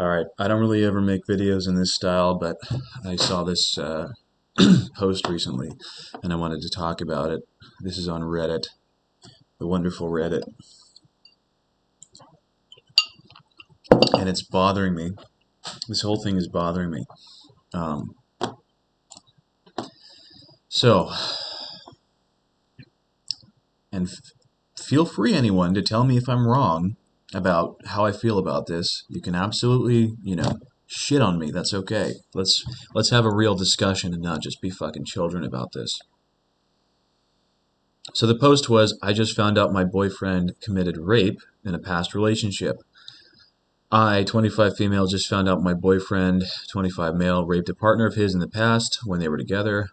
Alright, I don't really ever make videos in this style, but I saw this post recently and I wanted to talk about it. This is on Reddit, the wonderful Reddit, and it's bothering me. This whole thing is bothering me. Um, so, and feel free, anyone, to tell me if I'm wrong about how I feel about this. You can absolutely, shit on me. That's okay. Let's have a real discussion and not just be fucking children about this. So the post was, I just found out my boyfriend committed rape in a past relationship. I, 25 female, just found out my boyfriend, 25 male, raped a partner of his in the past when they were together.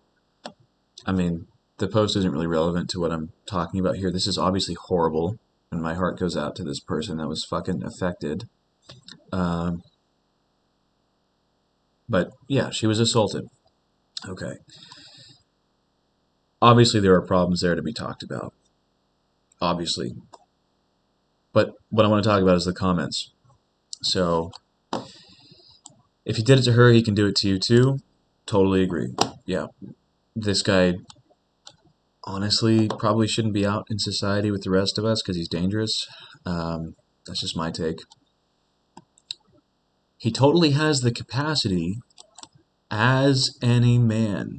I mean, the post isn't really relevant to what I'm talking about here. This is obviously horrible, and my heart goes out to this person that was fucking affected. Um, but yeah, she was assaulted. Okay. Obviously, there are problems there to be talked about. Obviously. But what I want to talk about is the comments. So, if he did it to her, he can do it to you too. Totally agree. Yeah. This guy honestly probably shouldn't be out in society with the rest of us because he's dangerous. That's just my take. He totally has the capacity as any man.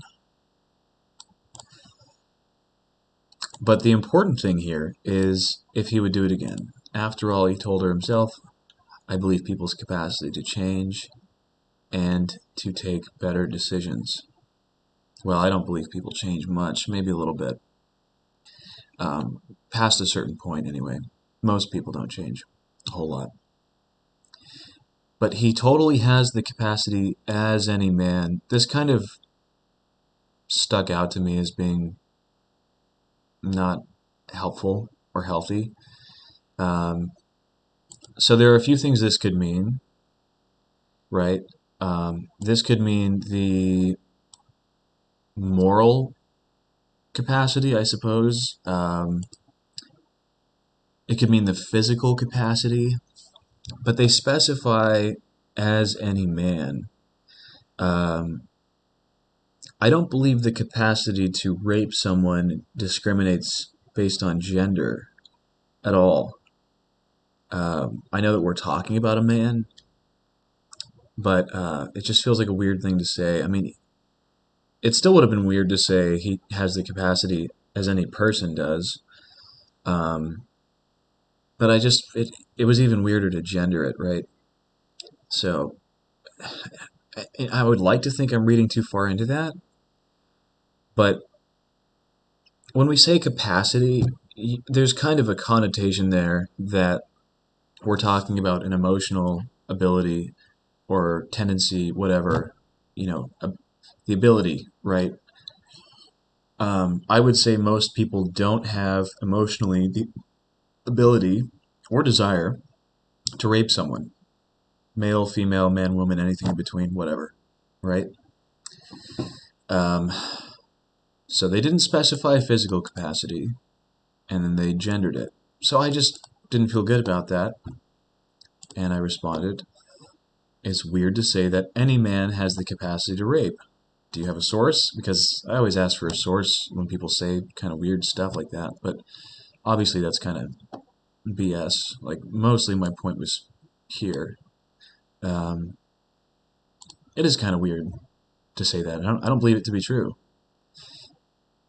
But the important thing here is if he would do it again. After all, he told her himself, I believe people's capacity to change and to take better decisions. Well, I don't believe people change much, maybe a little bit. Past a certain point, anyway. Most people don't change a whole lot. But he totally has the capacity as any man. This kind of stuck out to me as being not helpful or healthy. So there are a few things this could mean, right? This could mean the moral capacity, I suppose. It could mean the physical capacity, but they specify as any man. I don't believe the capacity to rape someone discriminates based on gender at all. I know that we're talking about a man, but it just feels like a weird thing to say. I mean, it still would have been weird to say he has the capacity as any person does. Um, but it was even weirder to gender it, right? So I would like to think I'm reading too far into that, but when we say capacity, there's kind of a connotation there that we're talking about an emotional ability or tendency, whatever, the ability, right? I would say most people don't have emotionally the ability or desire to rape someone. Male, female, man, woman, anything in between, whatever, right? Um, so they didn't specify physical capacity, and then they gendered it. So I just didn't feel good about that, and I responded, it's weird to say that any man has the capacity to rape. Do you have a source? Because I always ask for a source when people say kind of weird stuff like that, but obviously that's kind of BS. Like, mostly my point was here. Um, it is kind of weird to say that. I don't believe it to be true.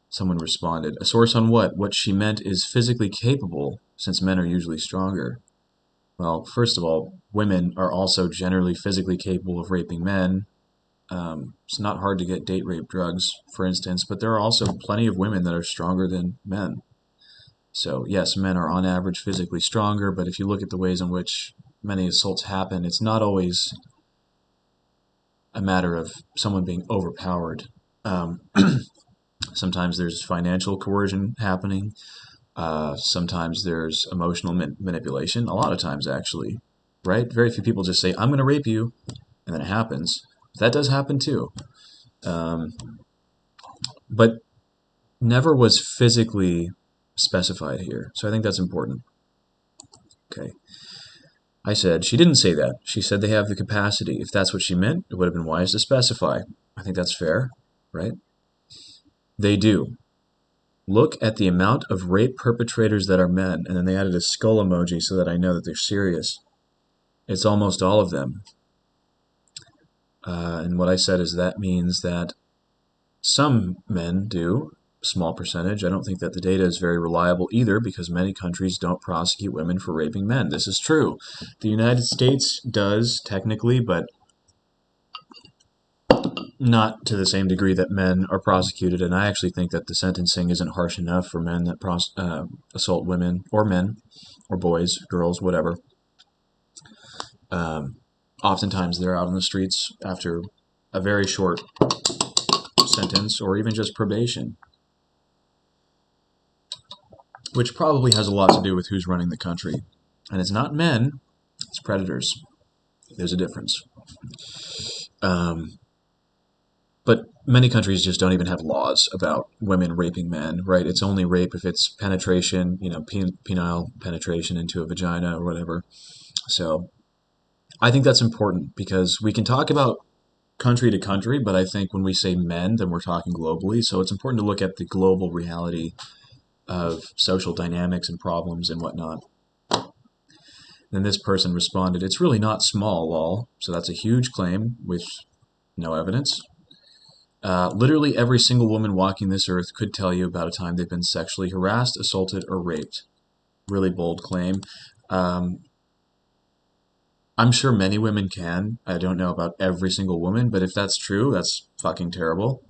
Someone responded, a source on what? What she meant is physically capable, since men are usually stronger. Well, first of all, women are also generally physically capable of raping men. It's not hard to get date rape drugs, for instance, but there are also plenty of women that are stronger than men. So, yes, men are on average physically stronger, but if you look at the ways in which many assaults happen, it's not always a matter of someone being overpowered. Um, Sometimes there's financial coercion happening. Sometimes there's emotional manipulation. A lot of times, actually, right? Very few people just say, I'm going to rape you, and then it happens. That does happen too. Um, but never was physically specified here. So I think that's important. Okay. I said, she didn't say that. She said they have the capacity. If that's what she meant, it would have been wise to specify. I think that's fair, right? They do. Look at the amount of rape perpetrators that are men. And then they added a skull emoji so that I know that they're serious. It's almost all of them. And what I said is that means that some men do, small percentage. I don't think that the data is very reliable either because many countries don't prosecute women for raping men. This is true. The United States does, technically, but not to the same degree that men are prosecuted. And I actually think that the sentencing isn't harsh enough for men that assault women or men or boys, girls, whatever. Oftentimes they're out on the streets after a very short sentence or even just probation, which probably has a lot to do with who's running the country. And it's not men, it's predators. There's a difference. But many countries just don't even have laws about women raping men, right? It's only rape if it's penetration, penile penetration into a vagina or whatever. So I think that's important because we can talk about country to country, but I think when we say men, then we're talking globally. So it's important to look at the global reality of social dynamics and problems and whatnot. Then this person responded, "It's really not small, lol." So that's a huge claim with no evidence. Literally every single woman walking this earth could tell you about a time they've been sexually harassed, assaulted, or raped. Really bold claim. I'm sure many women can. I don't know about every single woman, but if that's true, that's fucking terrible.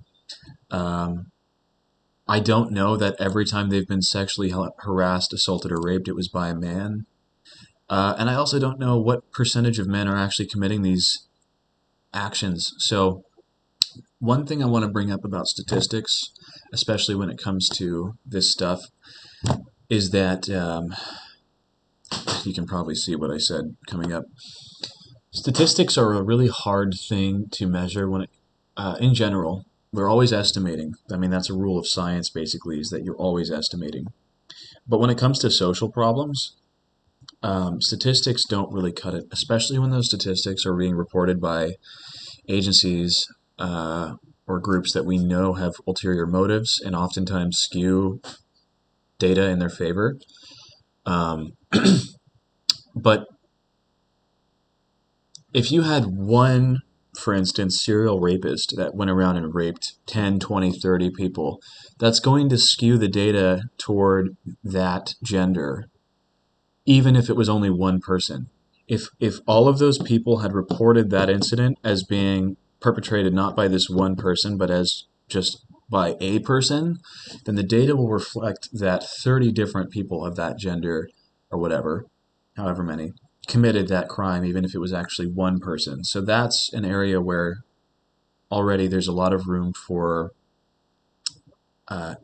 I don't know that every time they've been sexually harassed, assaulted, or raped, it was by a man. And I also don't know what percentage of men are actually committing these actions. So one thing I want to bring up about statistics, especially when it comes to this stuff, is that you can probably see what I said coming up. Statistics are a really hard thing to measure when in general. We're always estimating. I mean, that's a rule of science, basically, is that you're always estimating. But when it comes to social problems, statistics don't really cut it, especially when those statistics are being reported by agencies or groups that we know have ulterior motives and oftentimes skew data in their favor. But if you had one, for instance, serial rapist that went around and raped 10, 20, 30 people, that's going to skew the data toward that gender, even if it was only one person. If all of those people had reported that incident as being perpetrated not by this one person, but as just by a person, then the data will reflect that 30 different people of that gender, or whatever, however many, committed that crime, even if it was actually one person. So that's an area where already there's a lot of room for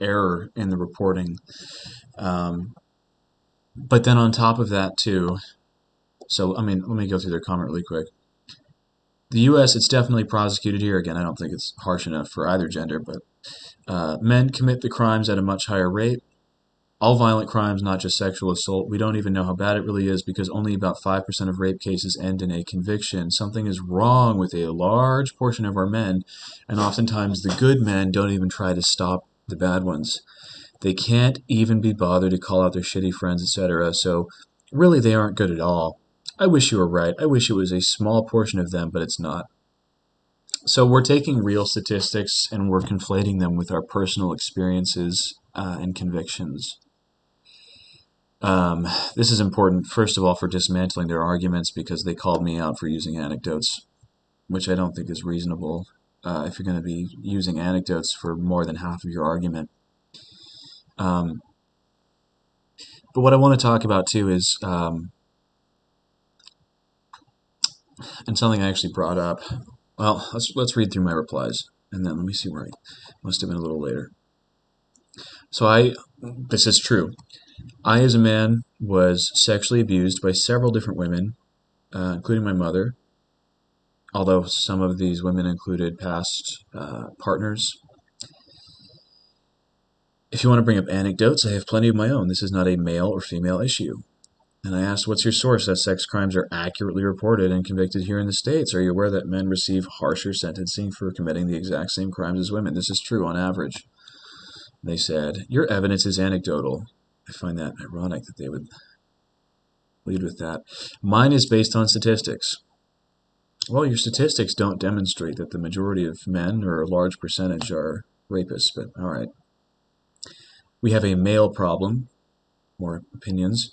error in the reporting. But then on top of that too, so I mean, let me go through their comment really quick. The U.S., it's definitely prosecuted here. Again, I don't think it's harsh enough for either gender, but men commit the crimes at a much higher rate. All violent crimes, not just sexual assault. We don't even know how bad it really is because only about 5% of rape cases end in a conviction. Something is wrong with a large portion of our men, and oftentimes the good men don't even try to stop the bad ones. They can't even be bothered to call out their shitty friends, etc. So really they aren't good at all. I wish you were right. I wish it was a small portion of them, but it's not. So we're taking real statistics and we're conflating them with our personal experiences and convictions. This is important, first of all, for dismantling their arguments because they called me out for using anecdotes, which I don't think is reasonable if you're going to be using anecdotes for more than half of your argument. But what I want to talk about too is, and something I actually brought up. Well, let's read through my replies, and then let me see where I must have been a little later. So this is true. I, as a man, was sexually abused by several different women, including my mother, although some of these women included past partners. If you want to bring up anecdotes, I have plenty of my own. This is not a male or female issue. And I asked, what's your source that sex crimes are accurately reported and convicted here in the States? Are you aware that men receive harsher sentencing for committing the exact same crimes as women? This is true on average. They said, your evidence is anecdotal. I find that ironic that they would lead with that. Mine is based on statistics. Well, your statistics don't demonstrate that the majority of men, or a large percentage, are rapists, but all right. We have a male problem. More opinions.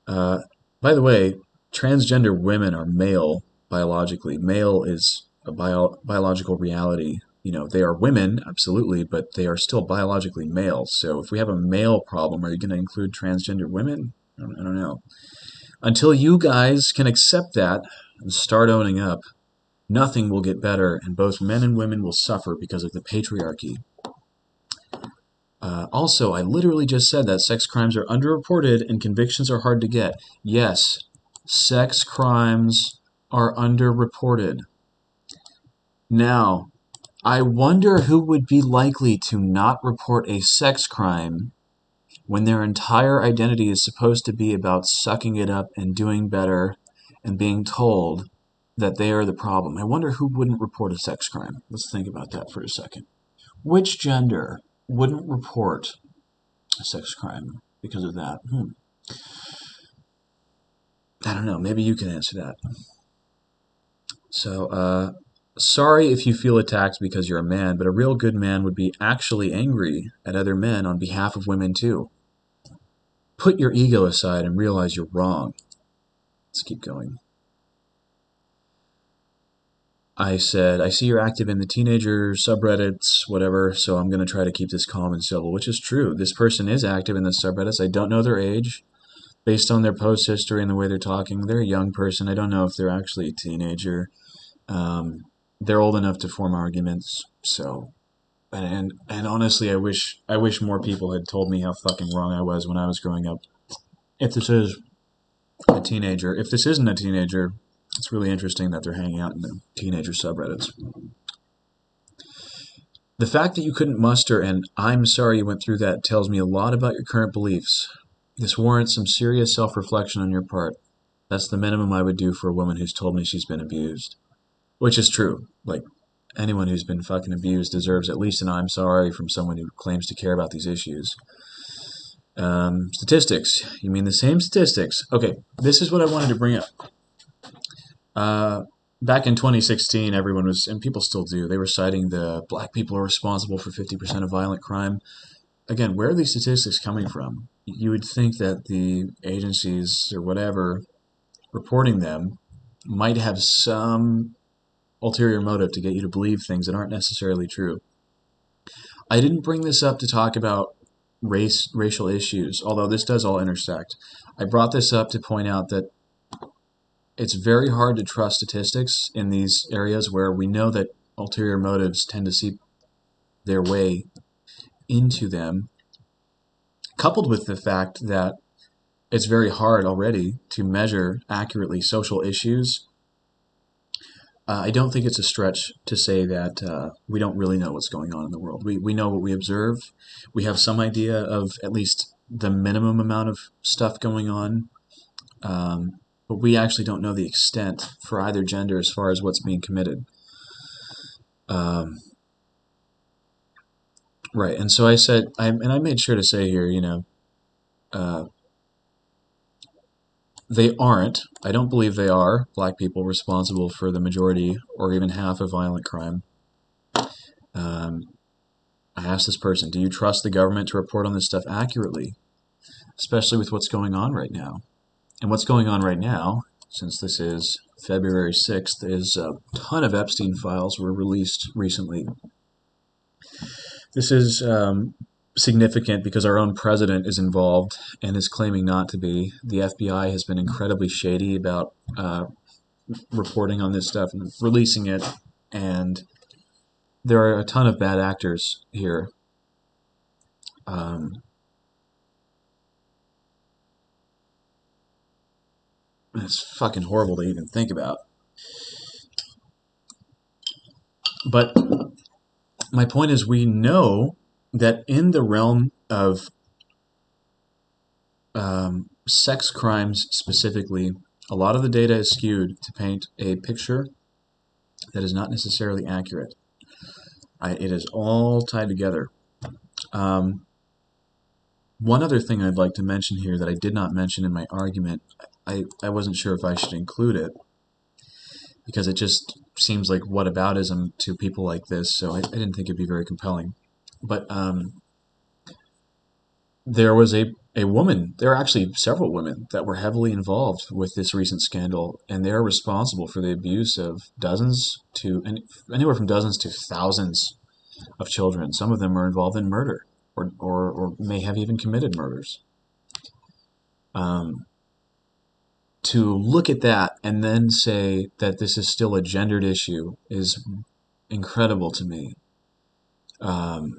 By the way, transgender women are male biologically. Male is a biological reality. You know, they are women, absolutely, but they are still biologically male. So if we have a male problem, are you going to include transgender women? I don't know. Until you guys can accept that and start owning up, nothing will get better, and both men and women will suffer because of the patriarchy. Also, I literally just said that sex crimes are underreported and convictions are hard to get. Yes, sex crimes are underreported. Now, I wonder who would be likely to not report a sex crime when their entire identity is supposed to be about sucking it up and doing better and being told that they are the problem. I wonder who wouldn't report a sex crime. Let's think about that for a second. Which gender wouldn't report a sex crime because of that? I don't know. Maybe you can answer that. So, sorry if you feel attacked because you're a man, but a real good man would be actually angry at other men on behalf of women too. Put your ego aside and realize you're wrong. Let's keep going. I said, I see you're active in the teenager subreddits, whatever, so I'm going to try to keep this calm and civil, which is true. This person is active in the subreddits. I don't know their age. Based on their post history and the way they're talking, they're a young person. I don't know if they're actually a teenager. They're old enough to form arguments, so... And honestly, I wish more people had told me how fucking wrong I was when I was growing up. If this is a teenager, if this isn't a teenager, it's really interesting that they're hanging out in the teenager subreddits. The fact that you couldn't muster an "I'm sorry you went through that" tells me a lot about your current beliefs. This warrants some serious self-reflection on your part. That's the minimum I would do for a woman who's told me she's been abused. Which is true. Like, anyone who's been fucking abused deserves at least an "I'm sorry" from someone who claims to care about these issues. Statistics. You mean the same statistics? Okay, this is what I wanted to bring up. Back in 2016, everyone was, and people still do, they were citing the black people are responsible for 50% of violent crime. Again, where are these statistics coming from? You would think that the agencies or whatever reporting them might have some ulterior motive to get you to believe things that aren't necessarily true. I didn't bring this up to talk about racial issues, although this does all intersect. I brought this up to point out that it's very hard to trust statistics in these areas where we know that ulterior motives tend to seep their way into them, coupled with the fact that it's very hard already to measure accurately social issues. I don't think it's a stretch to say that we don't really know what's going on in the world. We know what we observe. We have some idea of at least the minimum amount of stuff going on. But we actually don't know the extent for either gender as far as what's being committed. Right, and so I said, I made sure to say here, they aren't, I don't believe they are, black people responsible for the majority or even half of violent crime. I asked this person, do you trust the government to report on this stuff accurately, especially with what's going on right now? And what's going on right now, since this is February 6th, is a ton of Epstein files were released recently. This is significant because our own president is involved and is claiming not to be. The FBI has been incredibly shady about reporting on this stuff and releasing it, and there are a ton of bad actors here. It's fucking horrible to even think about. But my point is, we know that in the realm of sex crimes specifically, a lot of the data is skewed to paint a picture that is not necessarily accurate. It is all tied together. Um, One other thing I'd like to mention here that I did not mention in my argument, I wasn't sure if I should include it, because it just seems like whataboutism to people like this, so I didn't think it'd be very compelling. But there was a woman, there are actually several women that were heavily involved with this recent scandal, and they're responsible for the abuse of anywhere from dozens to thousands of children. Some of them are involved in murder, or may have even committed murders. Um, to look at that and then say that this is still a gendered issue is incredible to me. Um,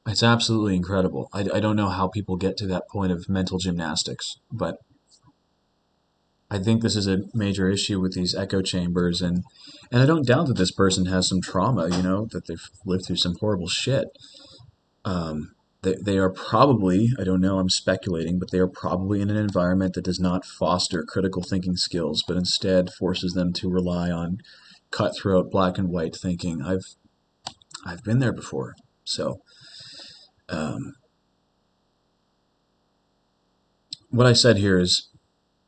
it's absolutely incredible. I don't know how people get to that point of mental gymnastics, but I think this is a major issue with these echo chambers, and I don't doubt that this person has some trauma, that they've lived through some horrible shit. They are probably, I don't know, I'm speculating, but they are probably in an environment that does not foster critical thinking skills, but instead forces them to rely on cutthroat black and white thinking. I've been there before. So, um, what I said here is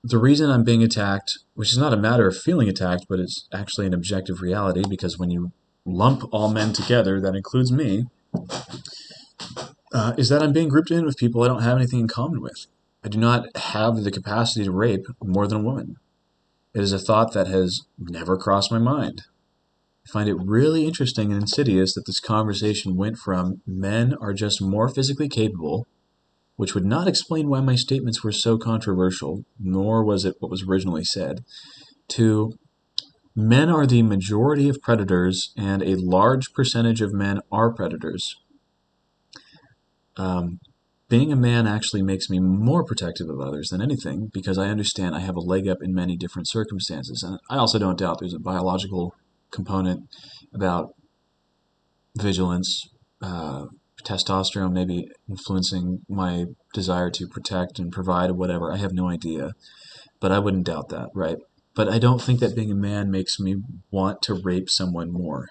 the reason I'm being attacked, which is not a matter of feeling attacked, but it's actually an objective reality, because when you lump all men together, that includes me, is that I'm being grouped in with people I don't have anything in common with. I do not have the capacity to rape more than a woman. It is a thought that has never crossed my mind. I find it really interesting and insidious that this conversation went from men are just more physically capable, which would not explain why my statements were so controversial, nor was it what was originally said, to men are the majority of predators and a large percentage of men are predators. Being a man actually makes me more protective of others than anything, because I understand I have a leg up in many different circumstances. And I also don't doubt there's a biological component about vigilance, testosterone maybe influencing my desire to protect and provide or whatever. I have no idea, but I wouldn't doubt that, right? But I don't think that being a man makes me want to rape someone more.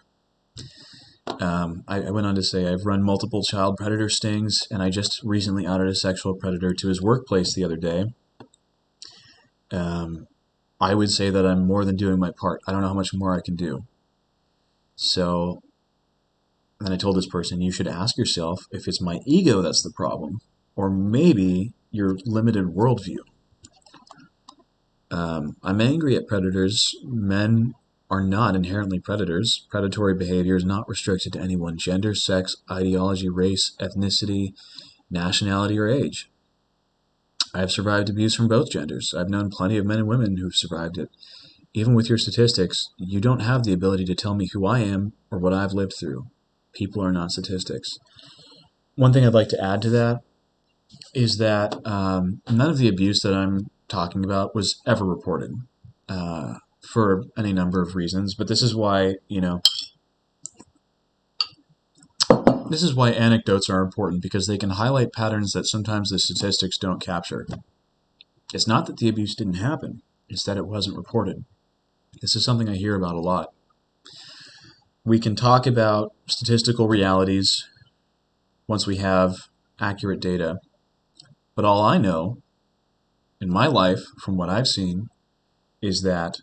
I went on to say I've run multiple child predator stings, and I just recently outed a sexual predator to his workplace the other day. I would say that I'm more than doing my part. I don't know how much more I can do. So then I told this person, you should ask yourself if it's my ego that's the problem, or maybe your limited worldview. I'm angry at predators. Men are not inherently predators. Predatory behavior is not restricted to any one gender, sex, ideology, race, ethnicity, nationality, or age. I have survived abuse from both genders. I've known plenty of men and women who've survived it. Even with your statistics, you don't have the ability to tell me who I am or what I've lived through. People are not statistics. One thing I'd like to add to that is that none of the abuse that I'm talking about was ever reported. For any number of reasons, but this is why, this is why anecdotes are important, because they can highlight patterns that sometimes the statistics don't capture. It's not that the abuse didn't happen, it's that it wasn't reported. This is something I hear about a lot. We can talk about statistical realities once we have accurate data, but all I know in my life, from what I've seen, is that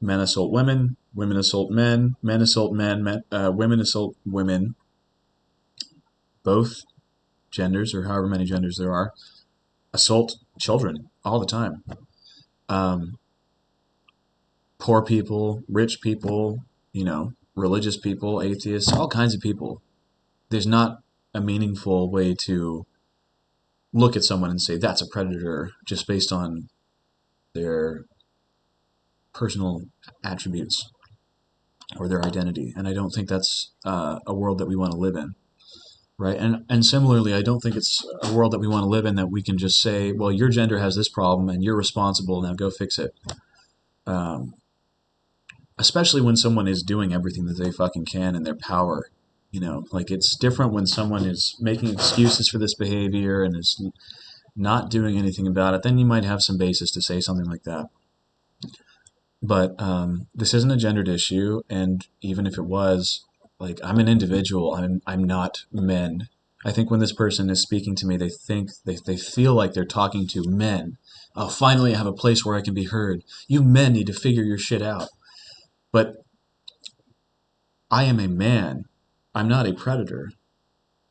men assault women, women assault men, men assault men, women assault women. Both genders, or however many genders there are, assault children all the time. Poor people, rich people, religious people, atheists, all kinds of people. There's not a meaningful way to look at someone and say that's a predator just based on their personal attributes or their identity. And I don't think that's a world that we want to live in, right? And similarly, I don't think it's a world that we want to live in that we can just say, well, your gender has this problem and you're responsible, now go fix it. Especially when someone is doing everything that they fucking can in their power. Like, it's different when someone is making excuses for this behavior and is not doing anything about it, then you might have some basis to say something like that. But this isn't a gendered issue, and even if it was, like, I'm an individual. I'm not men. I think when this person is speaking to me, they feel like they're talking to men. Oh, finally, I have a place where I can be heard. You men need to figure your shit out. But I am a man. I'm not a predator.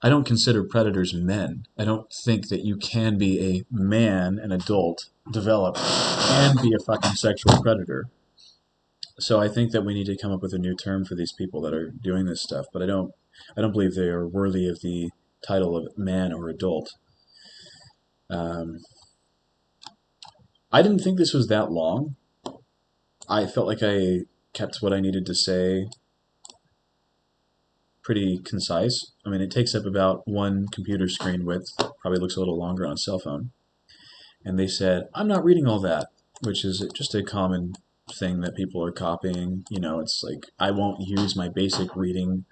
I don't consider predators men. I don't think that you can be a man, an adult, develop, and be a fucking sexual predator. So I think that we need to come up with a new term for these people that are doing this stuff. But I don't believe they are worthy of the title of man or adult. Um, I didn't think this was that long. I felt like I kept what I needed to say pretty concise. I mean, it takes up about one computer screen width, probably looks a little longer on a cell phone. And they said, I'm not reading all that, which is just a common thing that people are copying. You know, it's like, I won't use my basic reading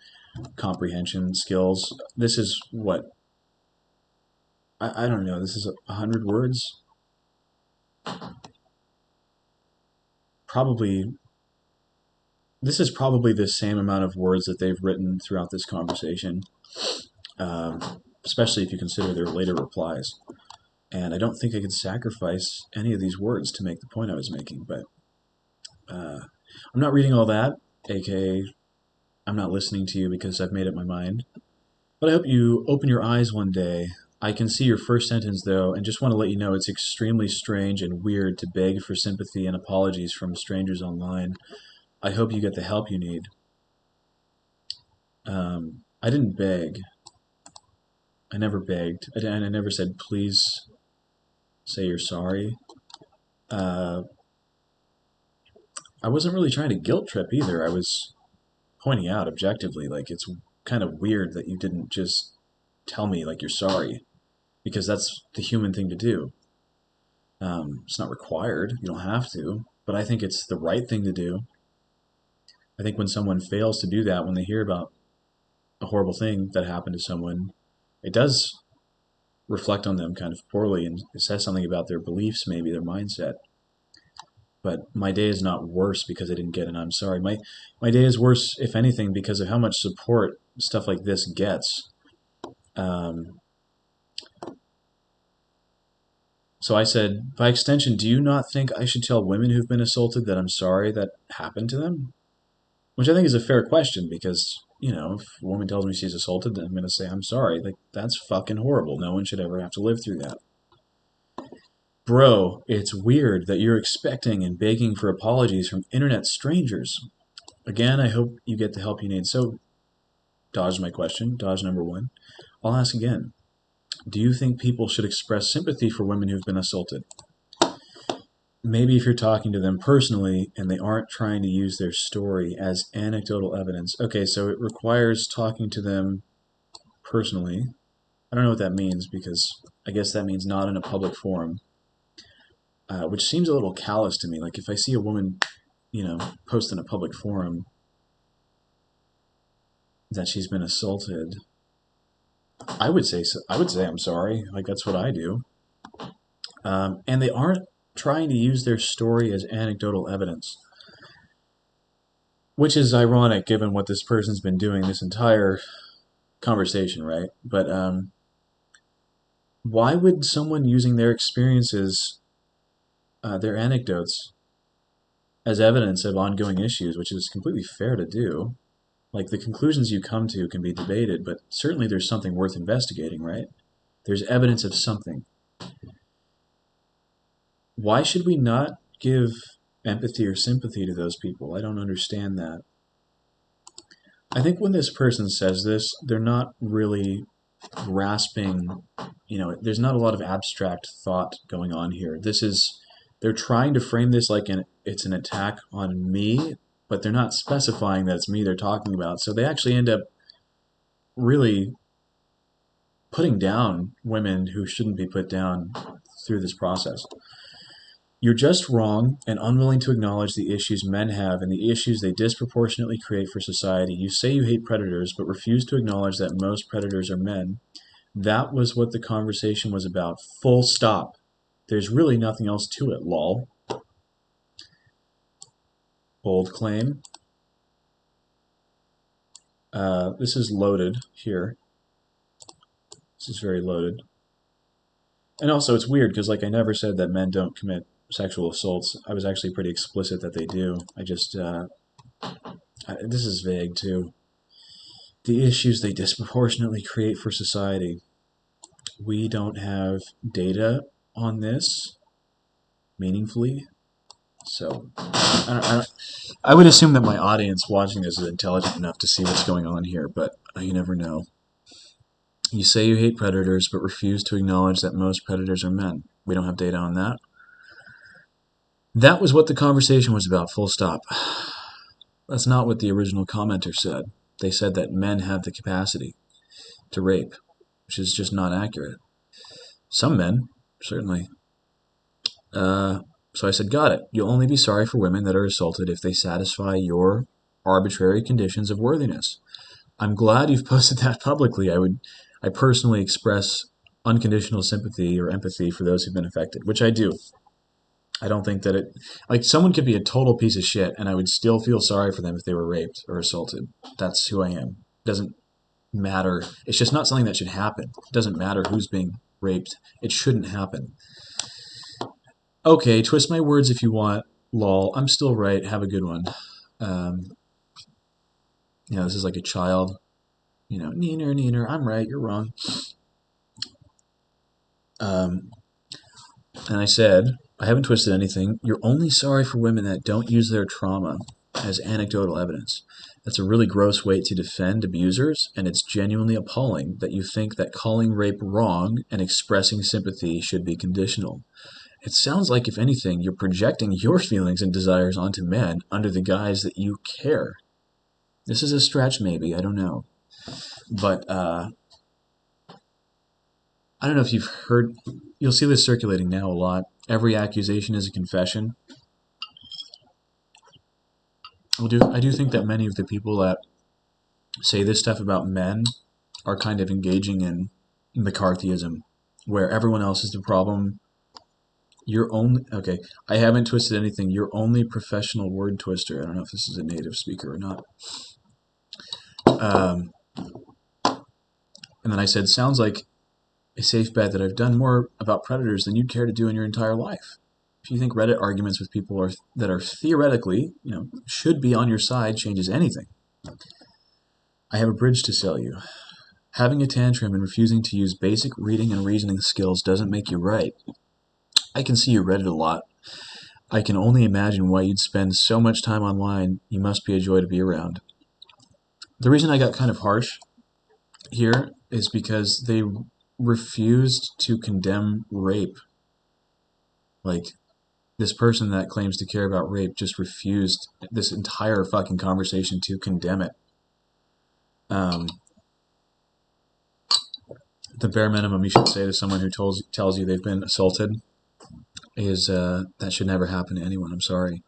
comprehension skills. This is what, I don't know, this is 100 words? Probably, this is probably the same amount of words that they've written throughout this conversation, especially if you consider their later replies. And I don't think I could sacrifice any of these words to make the point I was making, but I'm not reading all that, aka I'm not listening to you because I've made up my mind. But I hope you open your eyes one day. I can see your first sentence, though, and just want to let you know it's extremely strange and weird to beg for sympathy and apologies from strangers online. I hope you get the help you need. I didn't beg. I never begged. And I never said, please say you're sorry. I wasn't really trying to guilt trip either. I was pointing out objectively, like, it's kind of weird that you didn't just tell me, like, you're sorry, because that's the human thing to do. It's not required. You don't have to. But I think it's the right thing to do. I think when someone fails to do that, when they hear about a horrible thing that happened to someone, it does reflect on them kind of poorly, and it says something about their beliefs, maybe their mindset. But my day is not worse because I didn't get an I'm sorry. My day is worse, if anything, because of how much support stuff like this gets. So I said, by extension, do you not think I should tell women who've been assaulted that I'm sorry that happened to them? Which I think is a fair question because, you know, if a woman tells me she's assaulted, then I'm going to say I'm sorry. Like, that's fucking horrible. No one should ever have to live through that. Bro, it's weird that you're expecting and begging for apologies from internet strangers. Again, I hope you get the help you need. So, dodge my question, dodge number one. I'll ask again. Do you think people should express sympathy for women who've been assaulted? Maybe if you're talking to them personally and they aren't trying to use their story as anecdotal evidence. Okay, so it requires talking to them personally. I don't know what that means because I guess that means not in a public forum, which seems a little callous to me. Like if I see a woman, you know, post in a public forum that she's been assaulted, I would say I'm sorry. Like that's what I do. And they aren't trying to use their story as anecdotal evidence, which is ironic given what this person's been doing this entire conversation, right? But why would someone using their experiences, their anecdotes, as evidence of ongoing issues, which is completely fair to do? Like the conclusions you come to can be debated, but certainly there's something worth investigating, right? There's evidence of something. Why should we not give empathy or sympathy to those people? I don't understand that. I think when this person says this, they're not really grasping, you know, there's not a lot of abstract thought going on here. They're trying to frame this like it's an attack on me, but they're not specifying that it's me they're talking about. So they actually end up really putting down women who shouldn't be put down through this process. You're just wrong and unwilling to acknowledge the issues men have and the issues they disproportionately create for society. You say you hate predators, but refuse to acknowledge that most predators are men. That was what the conversation was about. Full stop. There's really nothing else to it, lol. Bold claim. This is loaded here. This is very loaded. And also, it's weird because, like, I never said that men don't commit sexual assaults. I was actually pretty explicit that they do. This is vague, too. The issues they disproportionately create for society. We don't have data on this meaningfully. So, I would assume that my audience watching this is intelligent enough to see what's going on here, but you never know. You say you hate predators, but refuse to acknowledge that most predators are men. We don't have data on that. That was what the conversation was about, full stop. That's not what the original commenter said. They said that men have the capacity to rape, which is just not accurate. Some men, certainly. So I said, got it. You'll only be sorry for women that are assaulted if they satisfy your arbitrary conditions of worthiness. I'm glad you've posted that publicly. I personally express unconditional sympathy or empathy for those who've been affected, which I do. I don't think that like, someone could be a total piece of shit and I would still feel sorry for them if they were raped or assaulted. That's who I am. It doesn't matter. It's just not something that should happen. It doesn't matter who's being raped. It shouldn't happen. Okay, twist my words if you want. Lol. I'm still right. Have a good one. This is like a child. Neener, I'm right, you're wrong. And I said, I haven't twisted anything. You're only sorry for women that don't use their trauma as anecdotal evidence. That's a really gross way to defend abusers, and it's genuinely appalling that you think that calling rape wrong and expressing sympathy should be conditional. It sounds like, if anything, you're projecting your feelings and desires onto men under the guise that you care. This is a stretch, maybe, I don't know. But, I don't know if you've heard, you'll see this circulating now a lot. Every accusation is a confession. I do think that many of the people that say this stuff about men are kind of engaging in McCarthyism, where everyone else is the problem. Okay, I haven't twisted anything. You're only professional word twister. I don't know if this is a native speaker or not. And then I said, sounds like a safe bet that I've done more about predators than you'd care to do in your entire life. If you think Reddit arguments with people that are theoretically, should be on your side changes anything. I have a bridge to sell you. Having a tantrum and refusing to use basic reading and reasoning skills doesn't make you right. I can see you Reddit a lot. I can only imagine why you'd spend so much time online. You must be a joy to be around. The reason I got kind of harsh here is because they refused to condemn rape. Like, this person that claims to care about rape just refused this entire fucking conversation to condemn it. The bare minimum you should say to someone who tells you they've been assaulted is that should never happen to anyone. I'm sorry.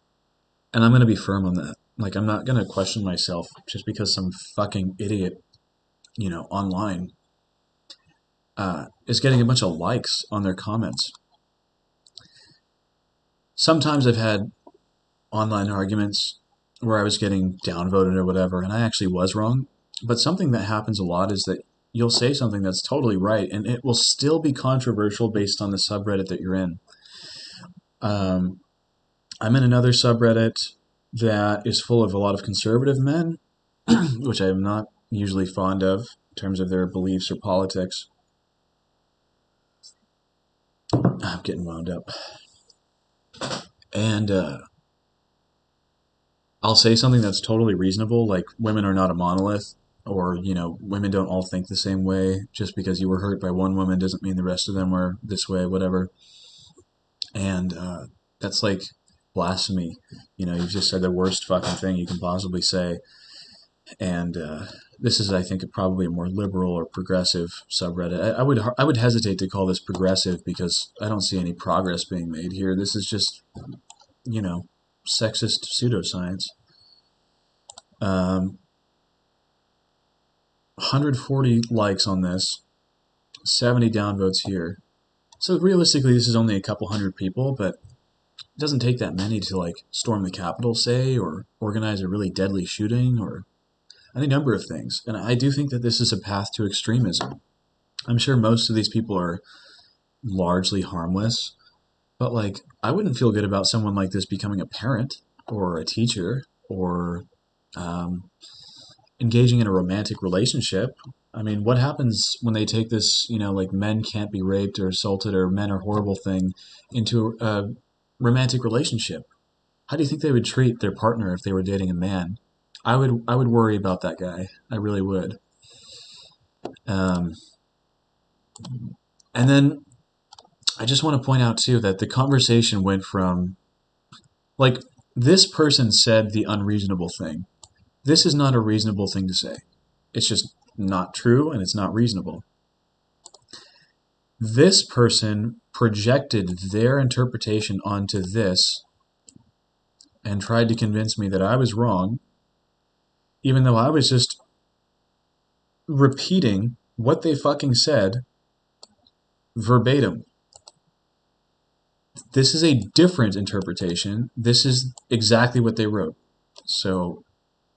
And I'm going to be firm on that. Like, I'm not going to question myself just because some fucking idiot, online is getting a bunch of likes on their comments. Sometimes I've had online arguments where I was getting downvoted or whatever, and I actually was wrong. But something that happens a lot is that you'll say something that's totally right, and it will still be controversial based on the subreddit that you're in. I'm in another subreddit that is full of a lot of conservative men, which I am not usually fond of in terms of their beliefs or politics. I'm getting wound up. And I'll say something that's totally reasonable, like women are not a monolith, or, women don't all think the same way. Just because you were hurt by one woman doesn't mean the rest of them were this way, whatever. And that's like blasphemy. You've just said the worst fucking thing you can possibly say. And this is, I think, probably a more liberal or progressive subreddit. I would hesitate to call this progressive because I don't see any progress being made here. This is just, sexist pseudoscience. 140 likes on this. 70 downvotes here. So realistically, this is only a couple hundred people, but it doesn't take that many to like storm the Capitol, say, or organize a really deadly shooting, or any number of things. And I do think that this is a path to extremism. I'm sure most of these people are largely harmless, but like I wouldn't feel good about someone like this becoming a parent or a teacher or um, engaging in a romantic relationship. I mean, what happens when they take this, like men can't be raped or assaulted or men are horrible thing into a romantic relationship? How do you think they would treat their partner if they were dating a man? I would worry about that guy. I really would. Um, and then I just want to point out too that the conversation went from like this person said the unreasonable thing. This is not a reasonable thing to say. It's just not true and it's not reasonable. This person projected their interpretation onto this and tried to convince me that I was wrong, even though I was just repeating what they fucking said verbatim. This is a different interpretation. This is exactly what they wrote. So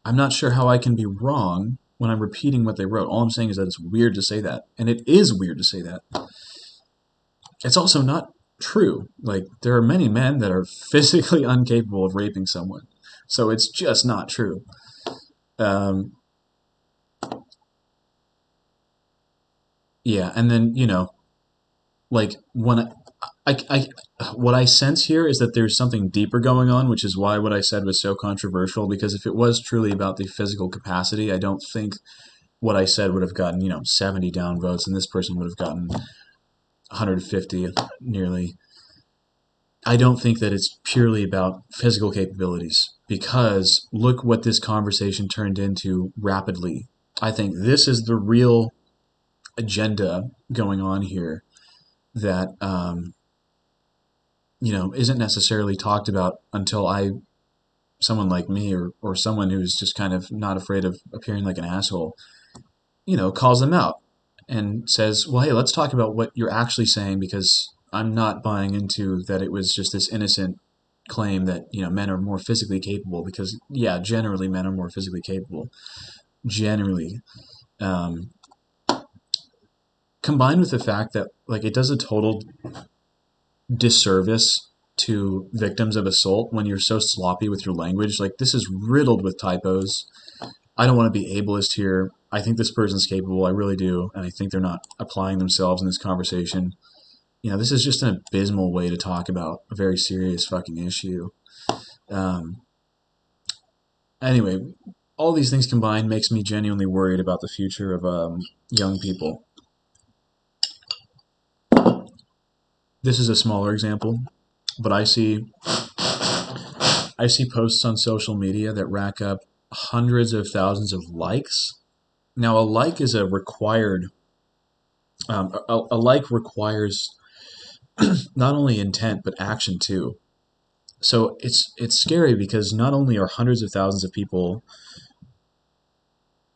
I'm not sure how I can be wrong when I'm repeating what they wrote. All I'm saying is that it's weird to say that. And it is weird to say that. It's also not true. Like, there are many men that are physically incapable of raping someone. So it's just not true. Yeah, and then, like, when what I sense here is that there's something deeper going on, which is why what I said was so controversial, because if it was truly about the physical capacity, I don't think what I said would have gotten, 70 downvotes, and this person would have gotten 150 nearly. I don't think that it's purely about physical capabilities, because look what this conversation turned into rapidly. I think this is the real agenda going on here that isn't necessarily talked about until someone like me or someone who's just kind of not afraid of appearing like an asshole, calls them out and says, well, hey, let's talk about what you're actually saying, because I'm not buying into that it was just this innocent claim that, men are more physically capable, because, yeah, generally men are more physically capable. Generally. Combined with the fact that, like, it does a total disservice to victims of assault when you're so sloppy with your language. Like, this is riddled with typos. I don't want to be ableist here. I think this person's capable. I really do. And I think they're not applying themselves in this conversation. This is just an abysmal way to talk about a very serious fucking issue. Anyway, all these things combined makes me genuinely worried about the future of young people. This is a smaller example, but I see posts on social media that rack up hundreds of thousands of likes. Now, a like is a required. A like requires not only intent but action too. So it's scary, because not only are hundreds of thousands of people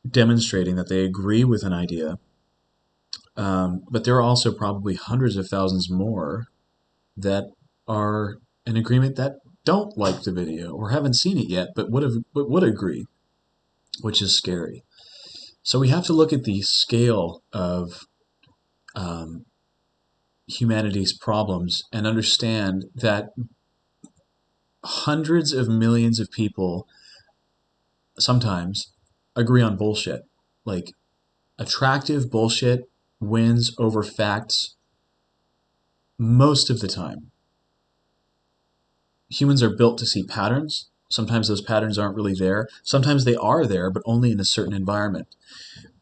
demonstrating that they agree with an idea, but there are also probably hundreds of thousands more that are in agreement that don't like the video or haven't seen it yet, but would agree, which is scary. So we have to look at the scale of humanity's problems and understand that hundreds of millions of people sometimes agree on bullshit. Like, attractive bullshit wins over facts most of the time. Humans are built to see patterns. Sometimes those patterns aren't really there. Sometimes they are there, but only in a certain environment.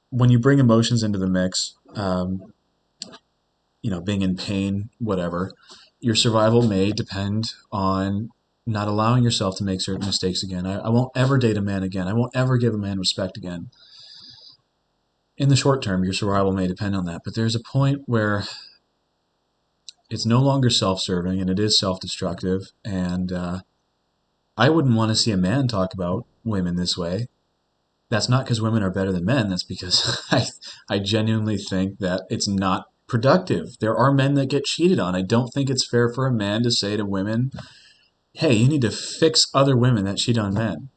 When you bring emotions into the mix, being in pain, whatever, your survival may depend on not allowing yourself to make certain mistakes again. I won't ever date a man again. I won't ever give a man respect again. In the short term, your survival may depend on that, but there's a point where it's no longer self-serving and it is self-destructive, and I wouldn't want to see a man talk about women this way. That's not because women are better than men. That's because I genuinely think that it's not productive. There are men that get cheated on. I don't think it's fair for a man to say to women, hey, you need to fix other women that cheat on men.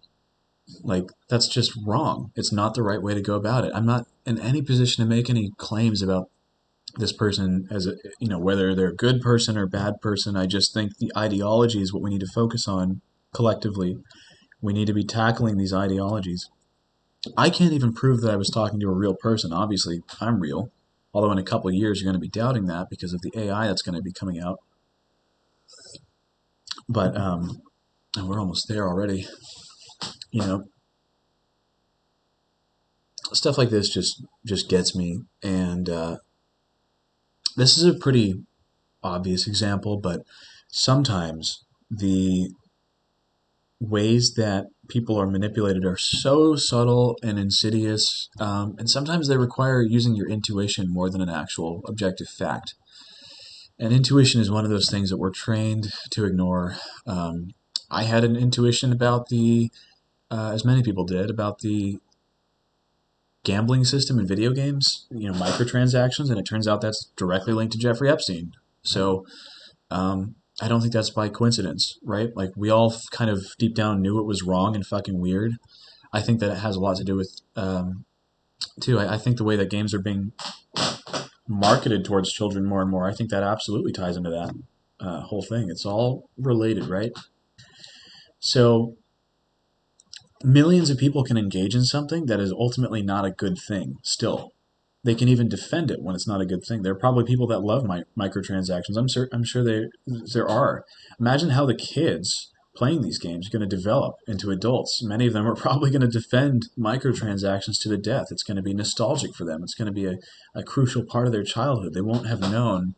Like, that's just wrong. It's not the right way to go about it. I'm not in any position to make any claims about this person as a, whether they're a good person or bad person. I just think the ideology is what we need to focus on collectively. We need to be tackling these ideologies. I can't even prove that I was talking to a real person. Obviously, I'm real. Although in a couple of years, you're going to be doubting that because of the AI that's going to be coming out. But and we're almost there already. You know, stuff like this just gets me. And this is a pretty obvious example, but sometimes the ways that people are manipulated are so subtle and insidious, and sometimes they require using your intuition more than an actual objective fact. And intuition is one of those things that we're trained to ignore. I had an intuition about as many people did, about the gambling system in video games, microtransactions, and it turns out that's directly linked to Jeffrey Epstein. So I don't think that's by coincidence, right? Like, we all kind of deep down knew it was wrong and fucking weird. I think that it has a lot to do with, too, I think the way that games are being marketed towards children more and more, I think that absolutely ties into that whole thing. It's all related, right? So millions of people can engage in something that is ultimately not a good thing still. They can even defend it when it's not a good thing. There are probably people that love microtransactions. I'm sure there are. Imagine how the kids playing these games are going to develop into adults. Many of them are probably going to defend microtransactions to the death. It's going to be nostalgic for them. It's going to be a crucial part of their childhood. They won't have known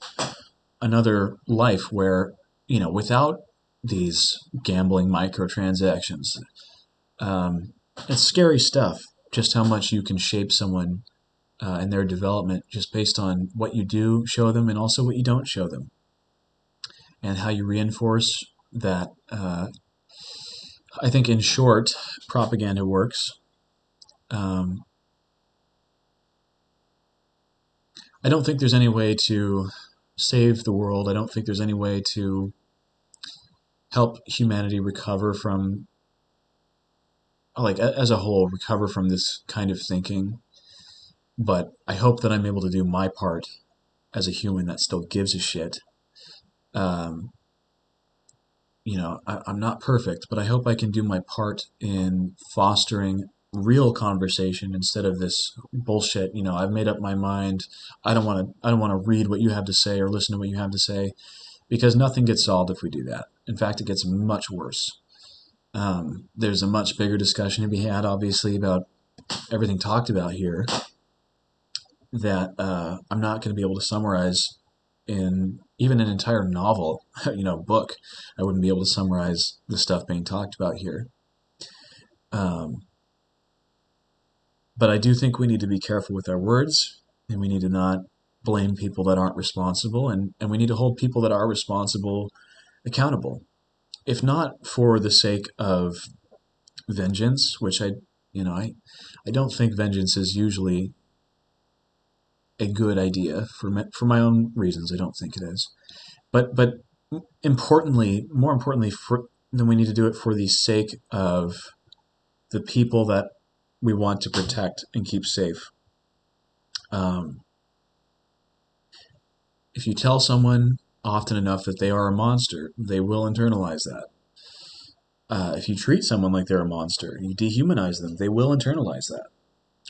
another life where, without these gambling microtransactions. It's scary stuff, just how much you can shape someone and their development just based on what you do show them and also what you don't show them, and how you reinforce that. I think, in short, propaganda works. I don't think there's any way to save the world. I don't think there's any way to help humanity recover from, like, as a whole, recover from this kind of thinking. But I hope that I'm able to do my part as a human that still gives a shit. Um, I'm not perfect, but I hope I can do my part in fostering real conversation instead of this bullshit. I've made up my mind. I don't want to read what you have to say or listen to what you have to say, because nothing gets solved if we do that. In fact, it gets much worse. There's a much bigger discussion to be had, obviously, about everything talked about here that I'm not going to be able to summarize in even an entire novel, book. I wouldn't be able to summarize the stuff being talked about here. But I do think we need to be careful with our words, and we need to not blame people that aren't responsible, and we need to hold people that are responsible accountable. If not for the sake of vengeance, which I don't think vengeance is usually a good idea for my own reasons. I don't think it is. But more importantly, then we need to do it for the sake of the people that we want to protect and keep safe. If you tell someone often enough that they are a monster, they will internalize that. If you treat someone like they're a monster, you dehumanize them, they will internalize that.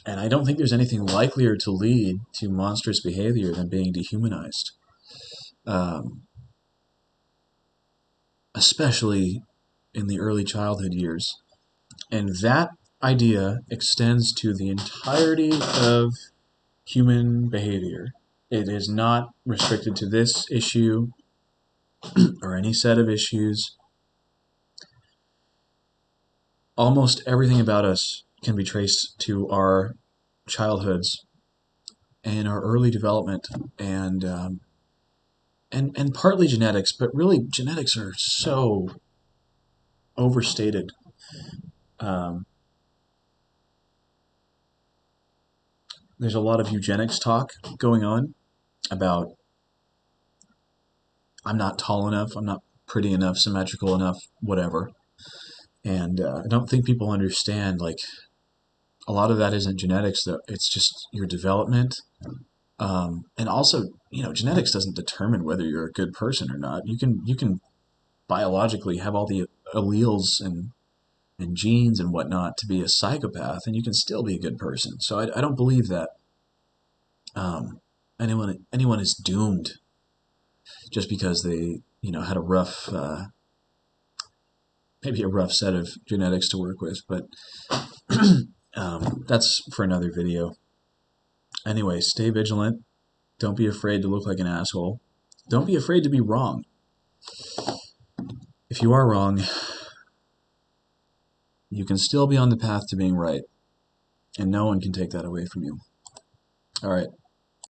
And I don't think there's anything likelier to lead to monstrous behavior than being dehumanized. Especially in the early childhood years. And that idea extends to the entirety of human behavior. It is not restricted to this issue or any set of issues. Almost everything about us can be traced to our childhoods and our early development, and partly genetics, but really genetics are so overstated. There's a lot of eugenics talk going on, about I'm not tall enough, I'm not pretty enough, symmetrical enough, whatever. And I don't think people understand, like, a lot of that isn't genetics, though. It's just your development. And also, genetics doesn't determine whether you're a good person or not. You can biologically have all the alleles and genes and whatnot to be a psychopath, and you can still be a good person. So I don't believe that anyone is doomed just because they had a rough maybe a rough set of genetics to work with. But that's for another video. Anyway, stay vigilant. Don't be afraid to look like an asshole. Don't be afraid to be wrong. If you are wrong, you can still be on the path to being right, and no one can take that away from you. All right.